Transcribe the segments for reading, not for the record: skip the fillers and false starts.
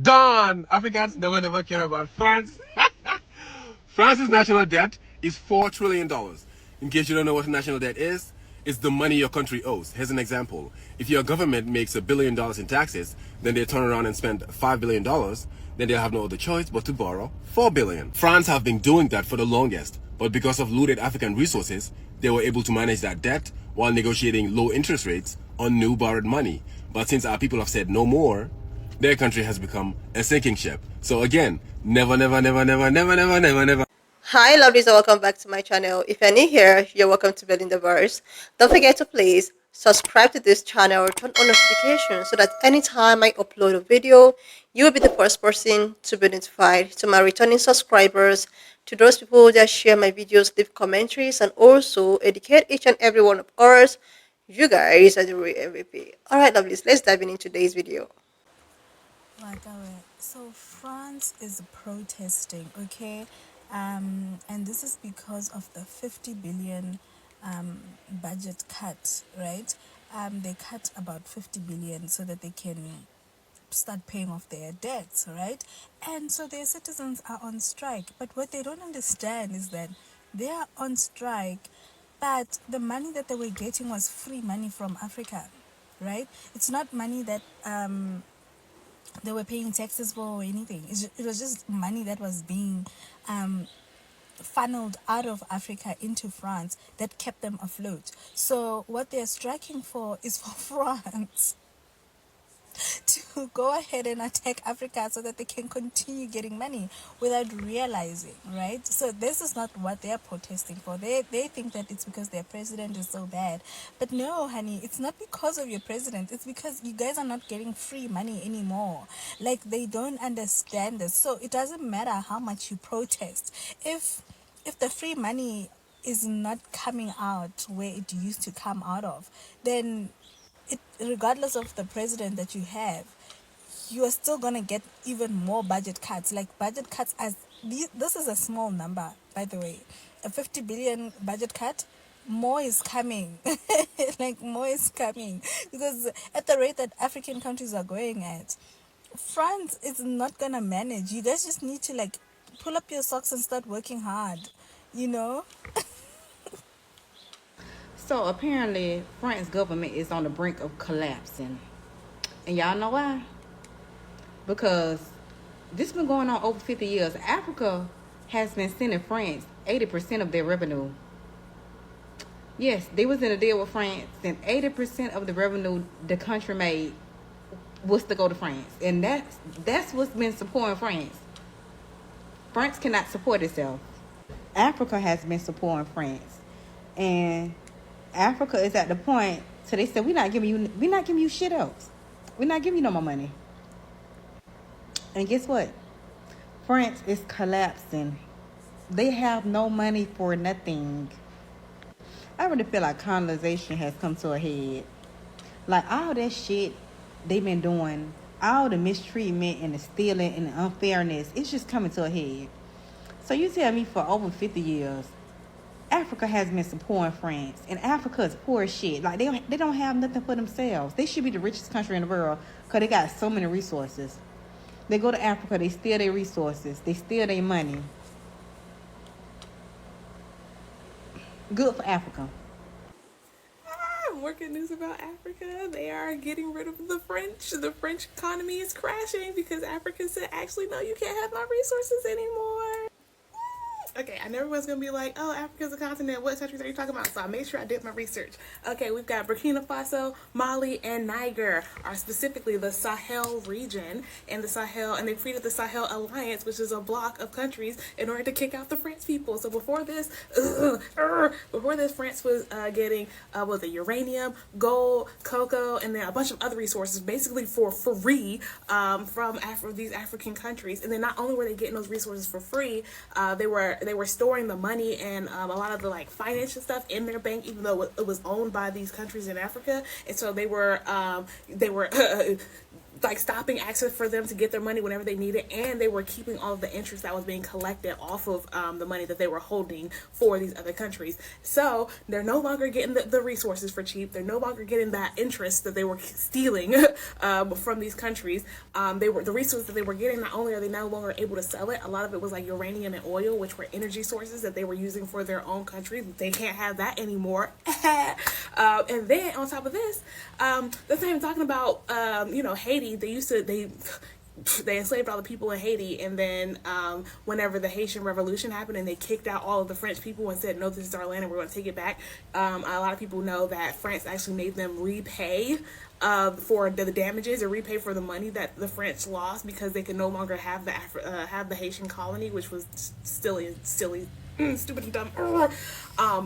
Darn! Africans never care about France. France's national debt is $4 trillion. In case you don't know what national debt is, it's the money your country owes. Here's an example. If your government makes $1 billion in taxes, then they turn around and spend $5 billion, then they'll have no other choice but to borrow $4 billion. France have been doing that for the longest, but because of looted African resources, they were able to manage that debt while negotiating low interest rates on new borrowed money. But since our people have said no more, their country has become a sinking ship. So again, never. Hi lovelies and welcome back to my channel. If you're new here, you're welcome to Building the Verse. Don't forget to please subscribe to this channel, turn on notifications so that anytime I upload a video, you will be the first person to be notified. To my returning subscribers, to those people that share my videos, leave commentaries, and also educate each and every one of us, you guys are the real MVP. Alright lovelies, let's dive into today's video. So France is protesting, okay, and this is because of the 50 billion budget cut, right? They cut about 50 billion so that they can start paying off their debts, right? And so their citizens are on strike. But what they don't understand is that they are on strike, but the money that they were getting was free money from Africa, right? It's not money that they were paying taxes for or anything. It was just money that was being funneled out of Africa into France that kept them afloat. So what they're striking for is for France to go ahead and attack Africa so that they can continue getting money without realizing, right? So this is not what they're protesting for. They think that it's because their president is so bad. But no, honey, it's not because of your president. It's because you guys are not getting free money anymore. Like, they don't understand this. So it doesn't matter how much you protest. If the free money is not coming out where it used to come out of, then regardless of the president that you have, you are still going to get even more budget cuts. Like, budget cuts, as this is a small number, by the way. A 50 billion budget cut, more is coming. Like, more is coming, because at the rate that African countries are going at, France is not going to manage. You guys just need to, like, pull up your socks and start working hard, you know. So apparently, France government is on the brink of collapsing, and y'all know why? Because this been going on over 50 years. Africa has been sending France 80% of their revenue. Yes, they was in a deal with France, and 80% of the revenue the country made was to go to France, and that's what's been supporting France. France cannot support itself. Africa has been supporting France, and Africa is at the point. So they said, we're not giving you shit else. We're not giving you no more money. And guess what? France is collapsing. They have no money for nothing. I really feel like colonization has come to a head. Like, all that shit they've been doing, all the mistreatment and the stealing and the unfairness, it's just coming to a head. So you tell me, for over 50 years, Africa has been supporting France, and Africa is poor as shit. Like, they don't have nothing for themselves. They should be the richest country in the world because they got so many resources. They go to Africa, they steal their resources, they steal their money. Good for Africa. More good news about Africa. They are getting rid of the French. The French economy is crashing because Africa said, actually, no, you can't have my resources anymore. Okay, I never was gonna be like, oh, Africa's a continent. What countries are you talking about? So I made sure I did my research. Okay, we've got Burkina Faso, Mali, and Niger are specifically the Sahel region, and the Sahel, and they created the Sahel Alliance, which is a block of countries in order to kick out the French people. So before this, France was getting the uranium, gold, cocoa, and then a bunch of other resources, basically for free from these African countries. And then not only were they getting those resources for free, they were storing the money and a lot of the, like, financial stuff in their bank, even though it was owned by these countries in Africa. And so they were like stopping access for them to get their money whenever they need it, and they were keeping all of the interest that was being collected off of the money that they were holding for these other countries. So they're no longer getting the resources for cheap. They're no longer getting that interest that they were stealing from these countries. The resources that they were getting, not only are they no longer able to sell it, a lot of it was like uranium and oil, which were energy sources that they were using for their own country. They can't have that anymore. And then on top of this, that's not even talking about Haiti. They enslaved all the people in Haiti, and then whenever the Haitian Revolution happened and they kicked out all of the French people and said, no, this is our land and we're going to take it back, a lot of people know that France actually made them repay for the damages, or repay for the money that the French lost, because they could no longer have the Haitian colony, which was silly, stupid and dumb.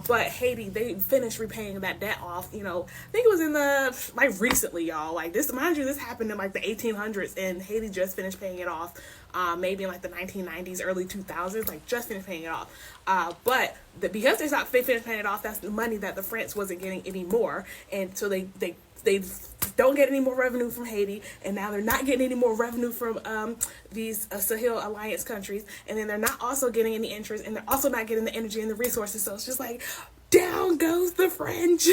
But Haiti, they finished repaying that debt off. I think it was in recently, y'all. Like this, mind you, this happened in like the 1800s, and Haiti just finished paying it off. Maybe in like the 1990s, early 2000s, like just finished paying it off. But because they finished paying it off, that's the money that the France wasn't getting anymore, and so they don't get any more revenue from Haiti, and now they're not getting any more revenue from these Sahel Alliance countries, and then they're not also getting any interest, and they're also not getting the energy and the resources. So it's just like, down goes the French.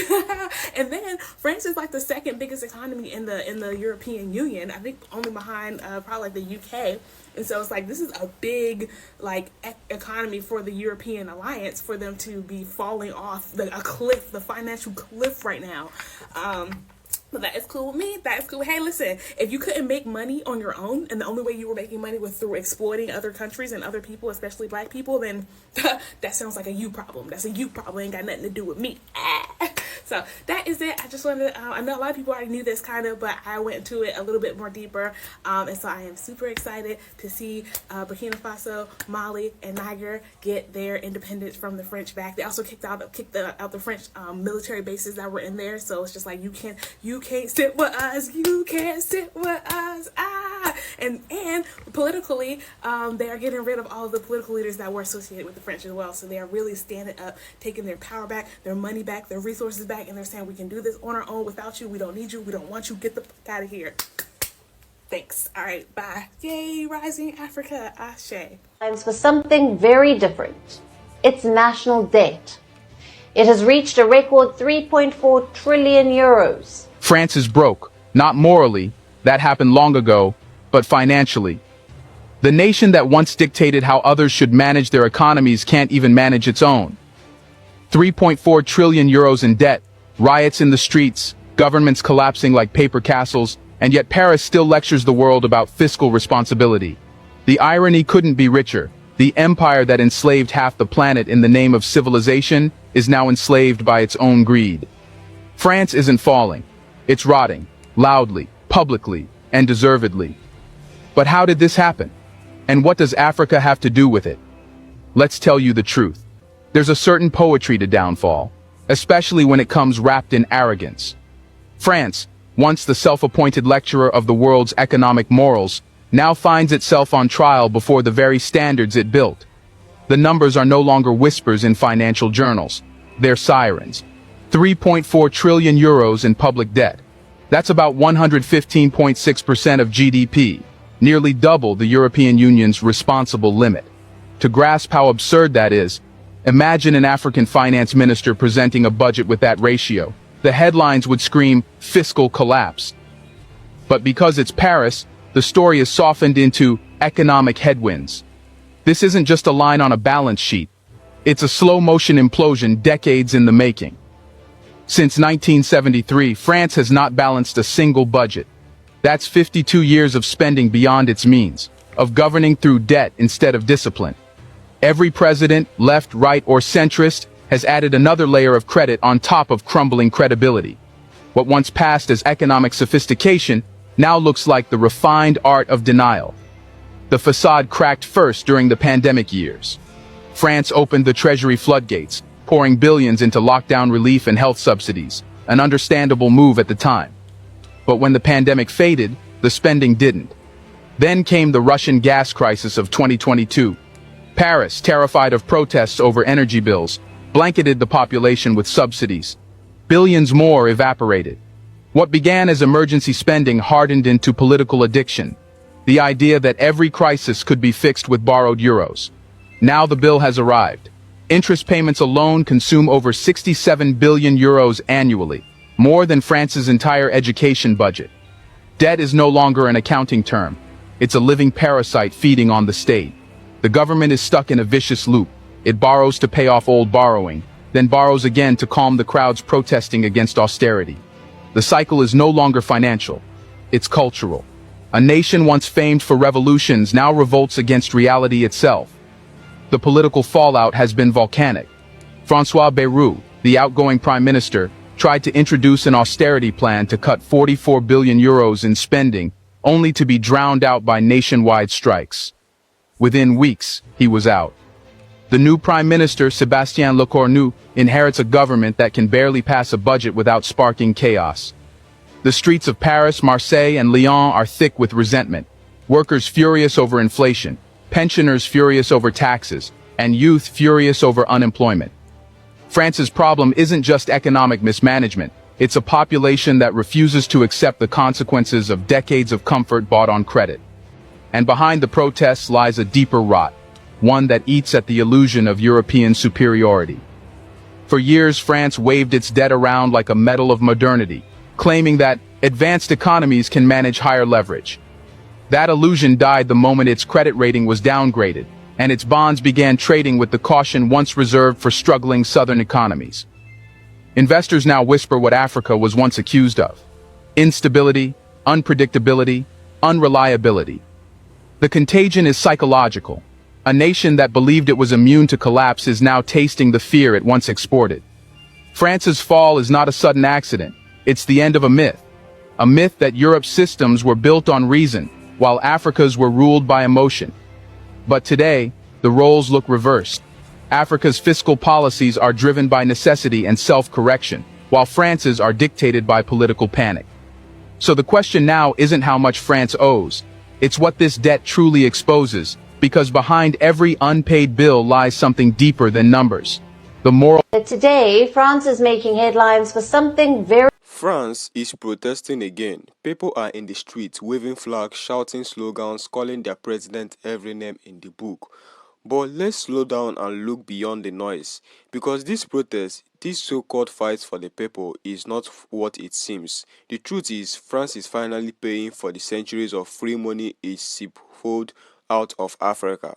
And then France is like the second biggest economy in the European Union, I think only behind probably like the UK. And so it's like, this is a big like economy for the European alliance, for them to be falling off the financial cliff right now. But that is cool with me. That is cool. Hey, listen, if you couldn't make money on your own, and the only way you were making money was through exploiting other countries and other people, especially black people, then that sounds like a you problem. That's a you problem. Ain't got nothing to do with me. So that is it. I just wanted to, I know a lot of people already knew this kind of, but I went into it a little bit more deeper. And so I am super excited to see Burkina Faso, Mali, and Niger get their independence from the French back. They also kicked out the French military bases that were in there. So it's just like, you can't sit with us. You can't sit with us. And politically, they are getting rid of all of the political leaders that were associated with the French as well. So they are really standing up, taking their power back, their money back, their resources back, and they're saying, we can do this on our own without you. We don't need you. We don't want you. Get the fuck out of here. Thanks. All right. Bye. Yay, rising Africa. Ashe. For something very different. It's national debt. It has reached a record 3.4 trillion euros. France is broke, not morally, that happened long ago, but financially. The nation that once dictated how others should manage their economies can't even manage its own. 3.4 trillion euros in debt, riots in the streets, governments collapsing like paper castles, and yet Paris still lectures the world about fiscal responsibility. The irony couldn't be richer. The empire that enslaved half the planet in the name of civilization is now enslaved by its own greed. France isn't falling. It's rotting, loudly, publicly, and deservedly. But how did this happen? And what does Africa have to do with it? Let's tell you the truth. There's a certain poetry to downfall, especially when it comes wrapped in arrogance. France, once the self-appointed lecturer of the world's economic morals, now finds itself on trial before the very standards it built. The numbers are no longer whispers in financial journals. They're sirens. 3.4 trillion euros in public debt. That's about 115.6% of GDP, nearly double the European Union's responsible limit. To grasp how absurd that is, imagine an African finance minister presenting a budget with that ratio. The headlines would scream, fiscal collapse. But because it's Paris, the story is softened into economic headwinds. This isn't just a line on a balance sheet. It's a slow-motion implosion decades in the making. Since 1973, France has not balanced a single budget. That's 52 years of spending beyond its means, of governing through debt instead of discipline. Every president, left, right, or centrist, has added another layer of credit on top of crumbling credibility. What once passed as economic sophistication now looks like the refined art of denial. The facade cracked first during the pandemic years. France opened the treasury floodgates, pouring billions into lockdown relief and health subsidies, an understandable move at the time. But when the pandemic faded, the spending didn't. Then came the Russian gas crisis of 2022. Paris, terrified of protests over energy bills, blanketed the population with subsidies. Billions more evaporated. What began as emergency spending hardened into political addiction. The idea that every crisis could be fixed with borrowed euros. Now the bill has arrived. Interest payments alone consume over 67 billion euros annually, more than France's entire education budget. Debt is no longer an accounting term. It's a living parasite feeding on the state. The government is stuck in a vicious loop. It borrows to pay off old borrowing, then borrows again to calm the crowds protesting against austerity. The cycle is no longer financial. It's cultural. A nation once famed for revolutions now revolts against reality itself. The political fallout has been volcanic. François Bayrou, the outgoing prime minister, tried to introduce an austerity plan to cut 44 billion euros in spending, only to be drowned out by nationwide strikes. Within weeks, he was out. The new Prime Minister, Sébastien Lecornu, inherits a government that can barely pass a budget without sparking chaos. The streets of Paris, Marseille, and Lyon are thick with resentment. Workers furious over inflation, pensioners furious over taxes, and youth furious over unemployment. France's problem isn't just economic mismanagement, it's a population that refuses to accept the consequences of decades of comfort bought on credit. And behind the protests lies a deeper rot, one that eats at the illusion of European superiority. For years, France waved its debt around like a medal of modernity, claiming that advanced economies can manage higher leverage. That illusion died the moment its credit rating was downgraded, and its bonds began trading with the caution once reserved for struggling southern economies. Investors now whisper what Africa was once accused of: instability, unpredictability, unreliability. The contagion is psychological. A nation that believed it was immune to collapse is now tasting the fear it once exported. France's fall is not a sudden accident, it's the end of a myth that Europe's systems were built on reason, while Africa's were ruled by emotion. But today, the roles look reversed. Africa's fiscal policies are driven by necessity and self-correction, while France's are dictated by political panic. So the question now isn't how much France owes, it's what this debt truly exposes, because behind every unpaid bill lies something deeper than numbers. The moral. Today, France is making headlines for something very France is protesting again. People are in the streets waving flags, shouting slogans, calling their president every name in the book. But let's slow down and look beyond the noise, because this protest, this so-called fight for the people, is not what it seems. The truth is, France is finally paying for the centuries of free money it siphoned out of Africa.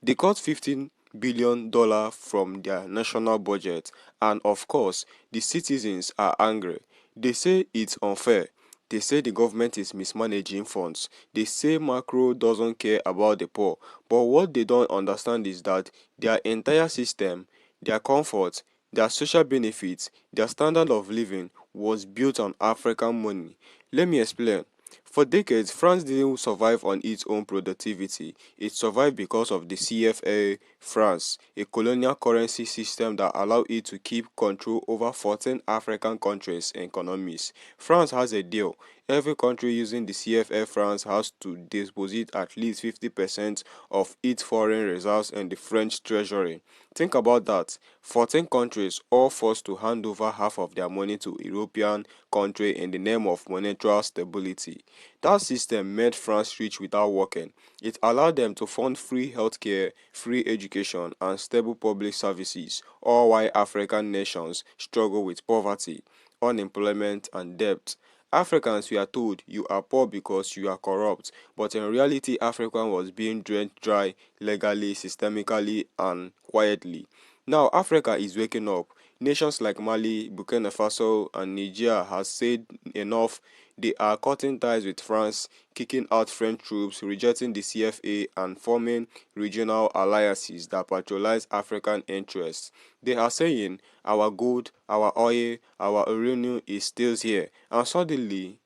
They cut $15 billion from their national budget, and of course, the citizens are angry. They say it's unfair. They say the government is mismanaging funds. They say Macron doesn't care about the poor. But what they don't understand is that their entire system, their comfort, their social benefits, their standard of living was built on African money. Let me explain. For decades, France didn't survive on its own productivity. It survived because of the CFA francs, a colonial currency system that allowed it to keep control over 14 African countries' economies. France has a deal. Every country using the CFA francs has to deposit at least 50% of its foreign reserves in the French treasury. Think about that. 14 countries all forced to hand over half of their money to European country in the name of monetary stability. That system made France rich without working. It allowed them to fund free healthcare, free education, and stable public services, all while African nations struggle with poverty, unemployment, and debt. Africans were told you are poor because you are corrupt, but in reality Africa was being drained dry legally, systemically, and quietly. Now Africa is waking up. Nations like Mali, Burkina Faso, and Niger has said enough. They are cutting ties with France, kicking out French troops, rejecting the CFA, and forming regional alliances that patronize African interests. They are saying our gold, our oil, our uranium is still here, and suddenly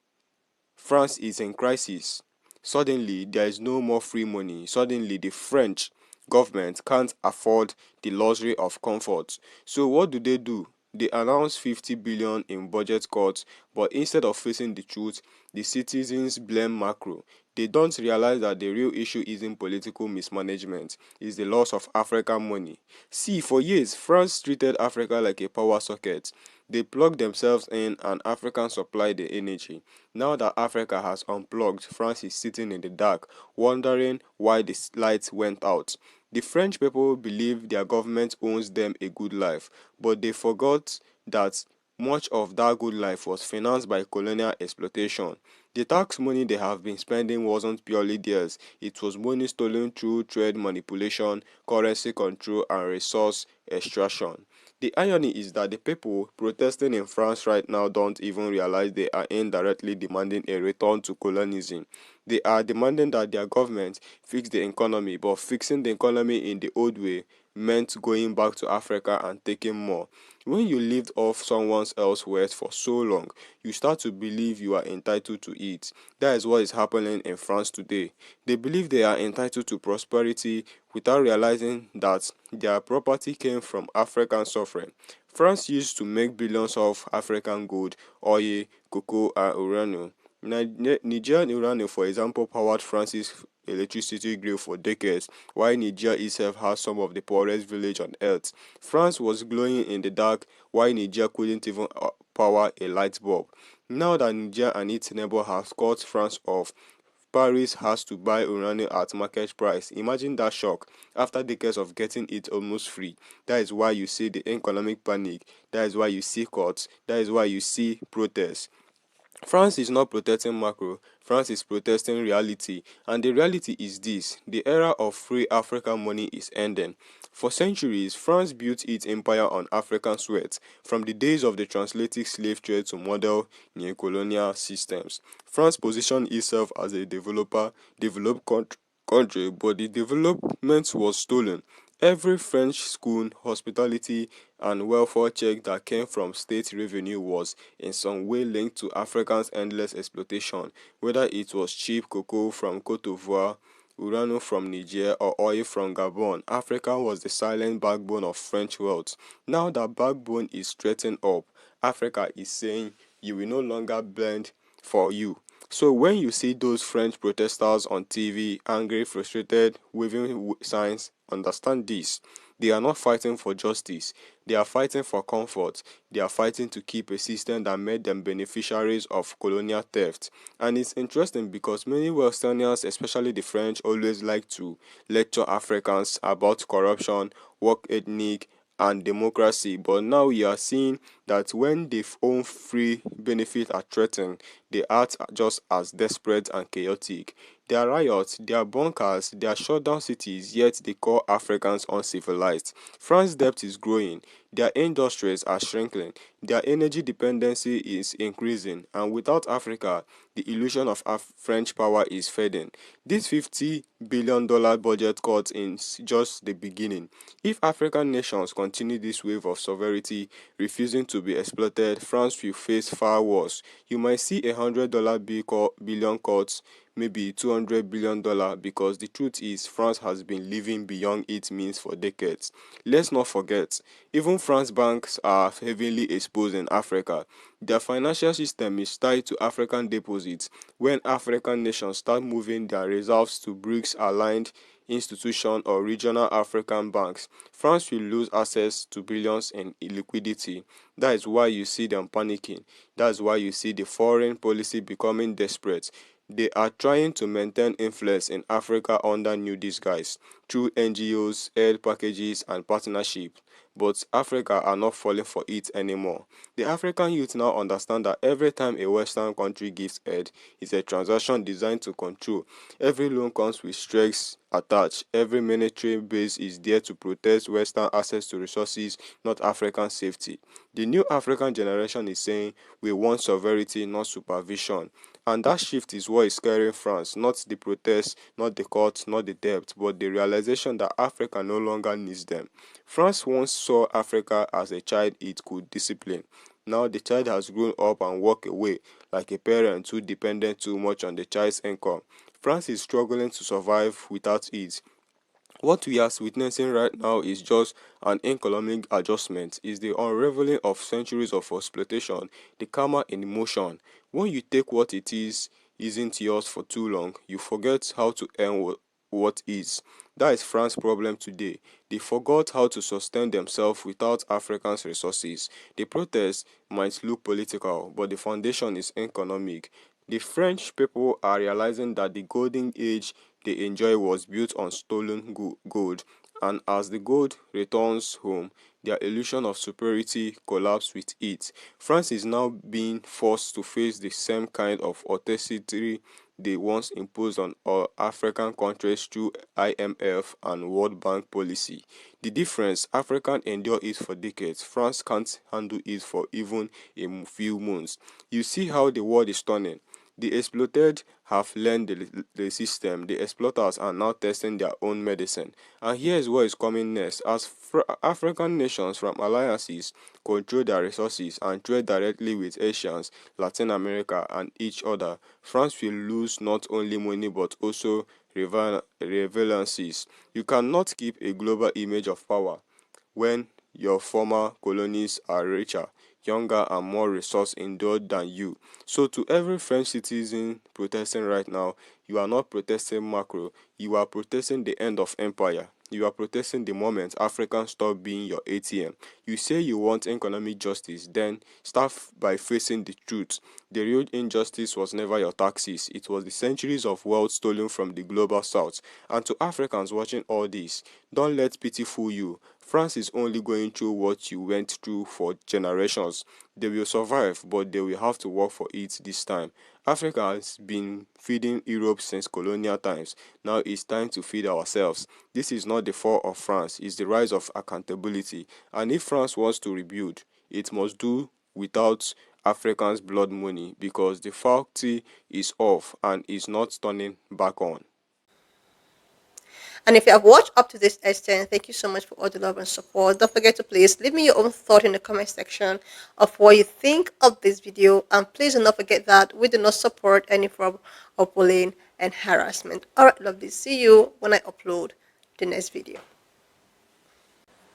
France is in crisis. Suddenly there is no more free money. Suddenly the French government can't afford the luxury of comfort. So what do? They announced 50 billion in budget cuts, but instead of facing the truth, the citizens blame Macron. They don't realize that the real issue isn't political mismanagement, it's the loss of African money. See, for years, France treated Africa like a power socket. They plugged themselves in and Africans supplied the energy. Now that Africa has unplugged, France is sitting in the dark, wondering why the lights went out. The French people believe their government owns them a good life, but they forgot that much of that good life was financed by colonial exploitation. The tax money they have been spending wasn't purely theirs, it was money stolen through trade manipulation, currency control, and resource extraction. The irony is that the people protesting in France right now don't even realize they are indirectly demanding a return to colonialism. They are demanding that their government fix the economy, but fixing the economy in the old way meant going back to Africa and taking more. When you lived off someone else's wealth for so long, you start to believe you are entitled to it. That is what is happening in France today. They believe they are entitled to prosperity without realizing that their property came from African suffering. France used to make billions of African gold, oil, cocoa, and uranium. Nigerian uranium, for example, powered France's electricity grid for decades, while Niger itself has some of the poorest village on earth. France was glowing in the dark, while Niger couldn't even power a light bulb. Now that Niger and its neighbor have cut France off, Paris has to buy uranium at market price. Imagine that shock after decades of getting it almost free. That is why you see the economic panic. That is why you see cuts. That is why you see protests. France is not protecting macro, France is protesting reality, and the reality is this: the era of free African money is ending. For centuries, France built its empire on African sweat, from the days of the transatlantic slave trade to model neo-colonial systems. France positioned itself as a developed country, but the development was stolen. Every French school, hospitality, and welfare check that came from state revenue was in some way linked to Africans' endless exploitation, whether it was cheap cocoa from Cote d'Ivoire, uranium from Niger, or oil from Gabon. Africa was the silent backbone of French wealth. Now that backbone is straightened up, Africa is saying, you will no longer bend for you. So when you see those French protesters on TV, angry, frustrated, waving signs, understand this: they are not fighting for justice, they are fighting for comfort, they are fighting to keep a system that made them beneficiaries of colonial theft. And it's interesting because many Westerners, especially the French, always like to lecture Africans about corruption, work ethic, and democracy, but now we are seeing that when their own free benefits are threatened, they act just as desperate and chaotic. Their riots, their bunkers, their shutdown cities, yet they call Africans uncivilized. France's debt is growing, their industries are shrinking, their energy dependency is increasing, and without Africa, the illusion of French power is fading. This $50 billion budget cut is just the beginning. If African nations continue this wave of sovereignty, refusing to be exploited, France will face far worse. You might see $100 billion cuts, maybe $200 billion, because the truth is France has been living beyond its means for decades. Let's not forget, even France banks are heavily exposed in Africa. Their financial system is tied to African deposits. When African nations start moving their reserves to BRICS-aligned institutions or regional African banks, France will lose access to billions in liquidity. That is why you see them panicking. That is why you see the foreign policy becoming desperate. They are trying to maintain influence in Africa under new disguise through NGOs, aid packages, and partnerships. But Africa are not falling for it anymore. The African youth now understand that every time a Western country gives aid, it's a transaction designed to control. Every loan comes with strings attached. Every military base is there to protect Western access to resources, not African safety. The new African generation is saying, we want sovereignty, not supervision. And that shift is what is scaring France, not the protests, not the cuts, not the debt, but the realization that Africa no longer needs them. France once saw Africa as a child it could discipline. Now the child has grown up and walked away, like a parent who depended too much on the child's income. France is struggling to survive without it. What we are witnessing right now is just an economic adjustment, is the unraveling of centuries of exploitation, the karma in motion. When you take what it is isn't yours for too long, you forget how to earn what is. That is France's problem today. They forgot how to sustain themselves without Africans' resources. The protest might look political, but the foundation is economic. The French people are realizing that the golden age they enjoy was built on stolen gold, and as the gold returns home, their illusion of superiority collapses with it. France is now being forced to face the same kind of austerity they once imposed on all African countries through IMF and World Bank policy. The difference, Africa endured it for decades, France can't handle it for even a few months. You see how the world is turning. The exploited have learned the system. The exploiters are now testing their own medicine. And here's what is coming next. As African nations from alliances control their resources and trade directly with Asians, Latin America, and each other, France will lose not only money but also relevancies. You cannot keep a global image of power when your former colonies are richer, younger, and more resource endowed than you. So, to every French citizen protesting right now, you are not protesting macro, you are protesting the end of empire. You are protesting the moment Africans stop being your ATM. You say you want economic justice, then start by facing the truth. The real injustice was never your taxes, it was the centuries of wealth stolen from the global south. And to Africans watching all this, don't let pity fool you. France is only going through what you went through for generations. They will survive, but they will have to work for it this time. Africa has been feeding Europe since colonial times. Now it's time to feed ourselves. This is not the fall of France, it's the rise of accountability. And if France wants to rebuild, it must do without Africans' blood money, because the faculty is off and is not turning back on. And if you have watched up to this extent, thank you so much for all the love and support. Don't forget to please leave me your own thought in the comment section of what you think of this video. And please do not forget that we do not support any form of bullying and harassment. Alright, lovely. See you when I upload the next video.